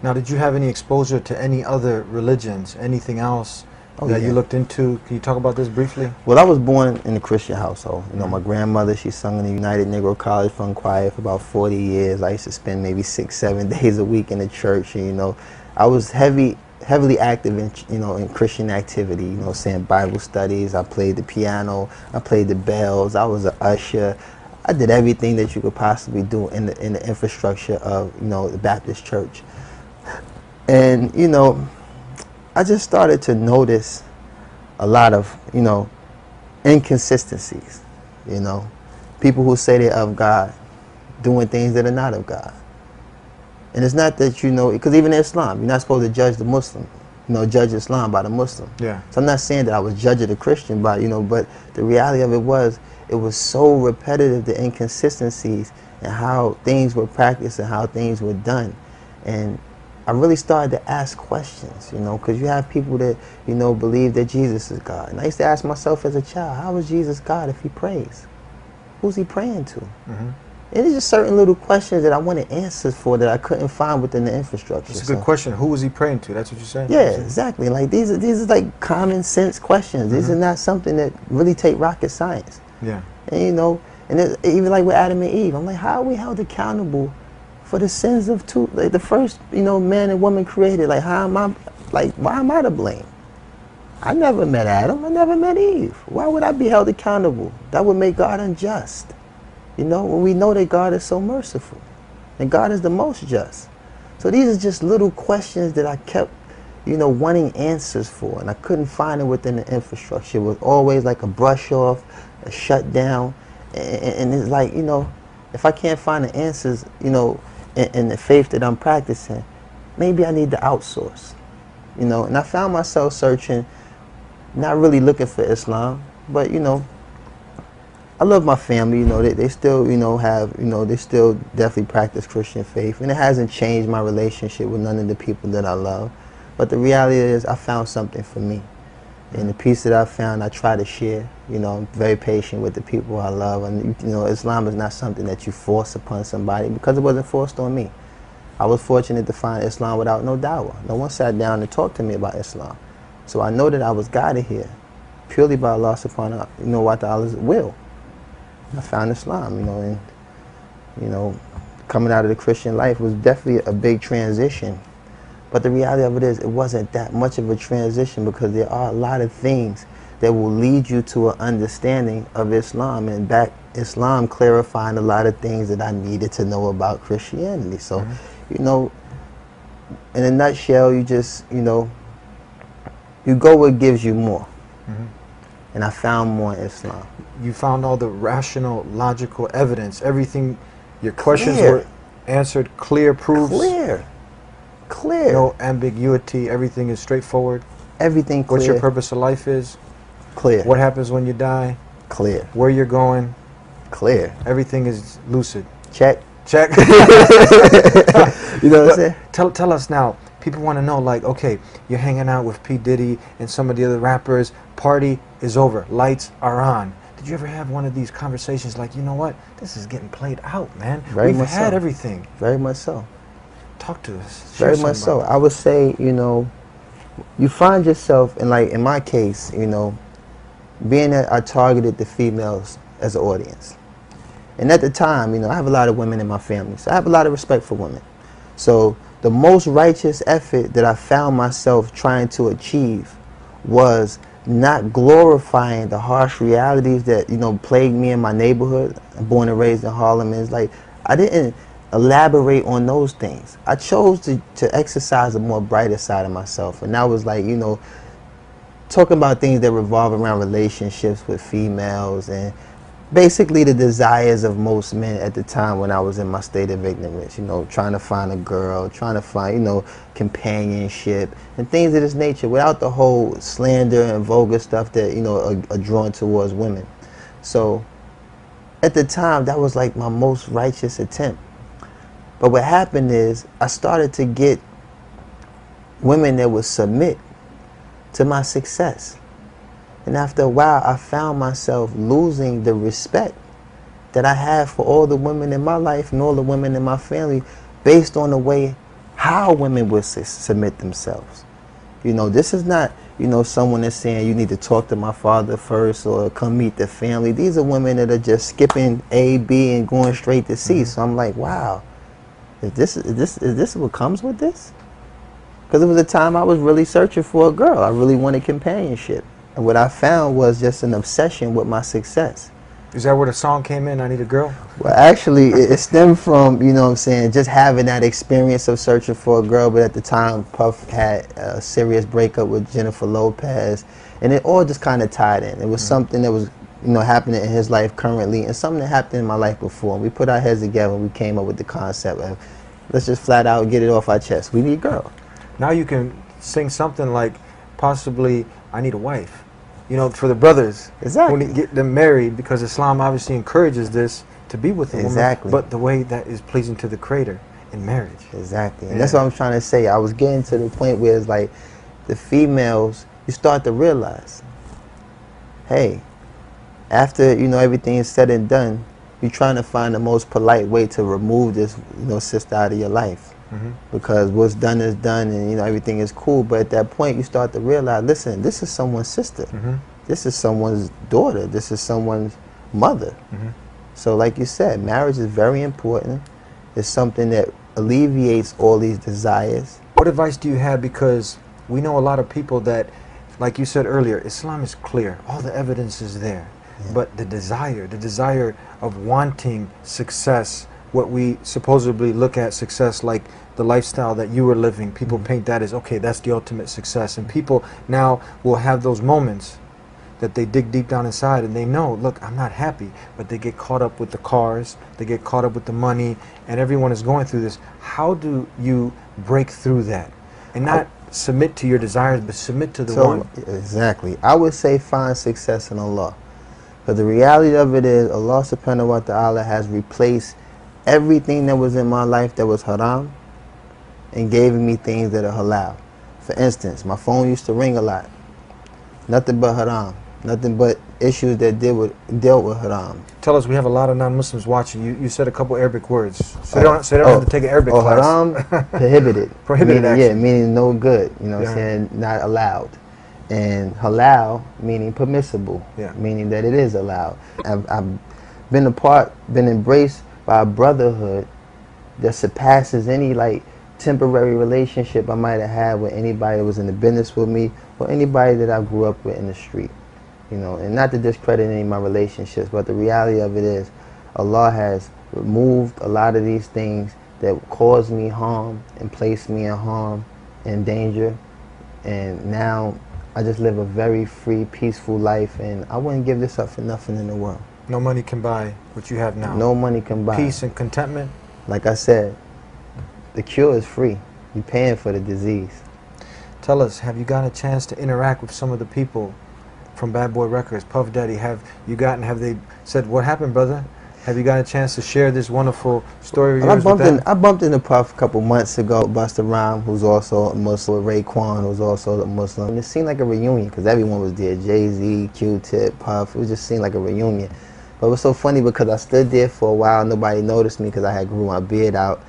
Now, did you have any exposure to any other religions, anything else that yeah. you looked into? Can you talk about this briefly? Well, I was born in a Christian household. You know, my Mm-hmm. grandmother, she sung in the United Negro College Fund Choir for about 40 years. I used to spend maybe 6, 7 days a week in the church. And, you know, I was heavily active in, you know, in Christian activity, you know, saying Bible studies. I played the piano. I played the bells. I was an usher. I did everything that you could possibly do in the infrastructure of, you know, the Baptist church. And, you know, I just started to notice a lot of, you know, inconsistencies, you know. People who say they're of God doing things that are not of God. And it's not that, you know, because even in Islam, you're not supposed to judge the Muslim, you know, judge Islam by the Muslim. Yeah. So I'm not saying that I was judging the Christian by, you know, but the reality of it was so repetitive, the inconsistencies and how things were practiced and how things were done. And I really started to ask questions, you know, because you have people that, you know, believe that Jesus is God. And I used to ask myself as a child, how is Jesus God if he prays? Who's he praying to? Mm-hmm. And it's just certain little questions that I wanted answers for that I couldn't find within the infrastructure. That's a good question. Who was he praying to? That's what you're saying? Yeah, exactly. Like these are like common sense questions. These are not something that really take rocket science. Yeah. And you know, and even like with Adam and Eve, I'm like, how are we held accountable for the sins of like the first, you know, man and woman created? Like, how am I, like, why am I to blame? I never met Adam. I never met Eve. Why would I be held accountable? That would make God unjust. You know, when we know that God is so merciful and God is the most just. So these are just little questions that I kept, you know, wanting answers for, and I couldn't find it within the infrastructure. It was always like a brush off, a shutdown, and it's like, you know, if I can't find the answers, you know, in the faith that I'm practicing, maybe I need to outsource, you know. And I found myself searching, not really looking for Islam, but, you know, I love my family, you know, they still, you know, have, you know, they still definitely practice Christian faith, and it hasn't changed my relationship with none of the people that I love. But the reality is I found something for me. And the piece that I found, I try to share. You know, I'm very patient with the people I love. And, you know, Islam is not something that you force upon somebody, because it wasn't forced on me. I was fortunate to find Islam without no dawah. No one sat down and talked to me about Islam. So I know that I was guided here purely by Allah subhanahu wa ta'ala's will. I found Islam, you know, and, you know, coming out of the Christian life was definitely a big transition. But the reality of it is, it wasn't that much of a transition, because there are a lot of things that will lead you to an understanding of Islam, and back Islam clarifying a lot of things that I needed to know about Christianity. So, you know, in a nutshell, you just, you know, you go where it gives you more. And I found more in Islam. You found all the rational, logical evidence. Everything, your questions were answered, clear proofs. Clear. No ambiguity. Everything is straightforward. Everything clear. What your purpose of life is. Clear. What happens when you die. Clear. Where you're going. Clear. Everything is lucid. Check. Check. You know what I'm saying? Tell us now. People want to know, like, okay, you're hanging out with P. Diddy and some of the other rappers. Party is over. Lights are on. Did you ever have one of these conversations like, you know what? This is getting played out, man. Very We've much had so. everything. Very much so. Talk to us. Very much so. I would say, you know, you find yourself, and like in my case, you know, being that I targeted the females as an audience. And at the time, you know, I have a lot of women in my family, so I have a lot of respect for women. So the most righteous effort that I found myself trying to achieve was not glorifying the harsh realities that, you know, plagued me in my neighborhood. I'm born and raised in Harlem. And it's like, I didn't elaborate on those things. I chose to exercise a more brighter side of myself. And that was like, you know, talking about things that revolve around relationships with females and basically the desires of most men at the time when I was in my state of ignorance, you know, trying to find a girl, trying to find, you know, companionship and things of this nature without the whole slander and vulgar stuff that, you know, are drawn towards women. So at the time, that was like my most righteous attempt. But what happened is I started to get women that would submit to my success. And after a while, I found myself losing the respect that I have for all the women in my life and all the women in my family based on the way how women would submit themselves. You know, this is not, you know, someone that's saying you need to talk to my father first or come meet the family. These are women that are just skipping A, B, and going straight to C. So I'm like, wow, is this what comes with this? Because it was a time I was really searching for a girl. I really wanted companionship. And what I found was just an obsession with my success. Is that where the song came in, I Need a Girl? Well, actually, it stemmed from, you know what I'm saying, just having that experience of searching for a girl. But at the time, Puff had a serious breakup with Jennifer Lopez. And it all just kind of tied in. It was something that was, you know, happening in his life currently and something that happened in my life before. We put our heads together and we came up with the concept of, let's just flat out get it off our chest. We need a girl. Now you can sing something like, possibly, I Need a Wife. You know, for the brothers, Exactly. when they get them married, because Islam obviously encourages this to be with a woman, but the way that is pleasing to the Creator in marriage. Exactly. And that's what I'm trying to say. I was getting to the point where it's like the females, you start to realize, hey, after, you know, everything is said and done, you're trying to find the most polite way to remove this, you know, sister out of your life. Because what's done is done, and you know everything is cool. But at that point, you start to realize, listen, this is someone's sister, this is someone's daughter, this is someone's mother. So, like you said, marriage is very important. It's something that alleviates all these desires. What advice do you have? Because we know a lot of people that, like you said earlier, Islam is clear, all the evidence is there, but the desire of wanting success, what we supposedly look at success, like the lifestyle that you were living, people paint that as, okay, that's the ultimate success. And people now will have those moments that they dig deep down inside and they know, look, I'm not happy, but they get caught up with the cars, they get caught up with the money, and everyone is going through this. How do you break through that and not submit to your desires, but submit to the one? Exactly. I would say find success in Allah. But the reality of it is, Allah subhanahu wa ta'ala has replaced everything that was in my life that was haram and gave me things that are halal. For instance, my phone used to ring a lot. Nothing but haram. Nothing but issues that dealt with haram. Tell us, we have a lot of non-Muslims watching. You said a couple Arabic words. So they don't have to take an Arabic class. Haram, prohibited. Prohibited, meaning, actually. Yeah, meaning no good. You know what I'm saying? Not allowed. And halal, meaning permissible. Meaning that it is allowed. I've been embraced by a brotherhood that surpasses any like temporary relationship I might have had with anybody that was in the business with me or anybody that I grew up with in the street. You know, and not to discredit any of my relationships, but the reality of it is Allah has removed a lot of these things that caused me harm and placed me in harm and danger, and now I just live a very free, peaceful life, and I wouldn't give this up for nothing in the world. No money can buy what you have now. No money can buy. Peace and contentment. Like I said, the cure is free. You're paying for the disease. Tell us, have you gotten a chance to interact with some of the people from Bad Boy Records, Puff Daddy? Have they said, what happened, brother? Have you got a chance to share this wonderful story of yours with them? I bumped into Puff a couple months ago, Busta Rhymes, who's also a Muslim, Raekwon, who's also a Muslim. And it seemed like a reunion because everyone was there. Jay-Z, Q-Tip, Puff. It just seemed like a reunion. But it was so funny because I stood there for a while. Nobody noticed me because I had grew my beard out.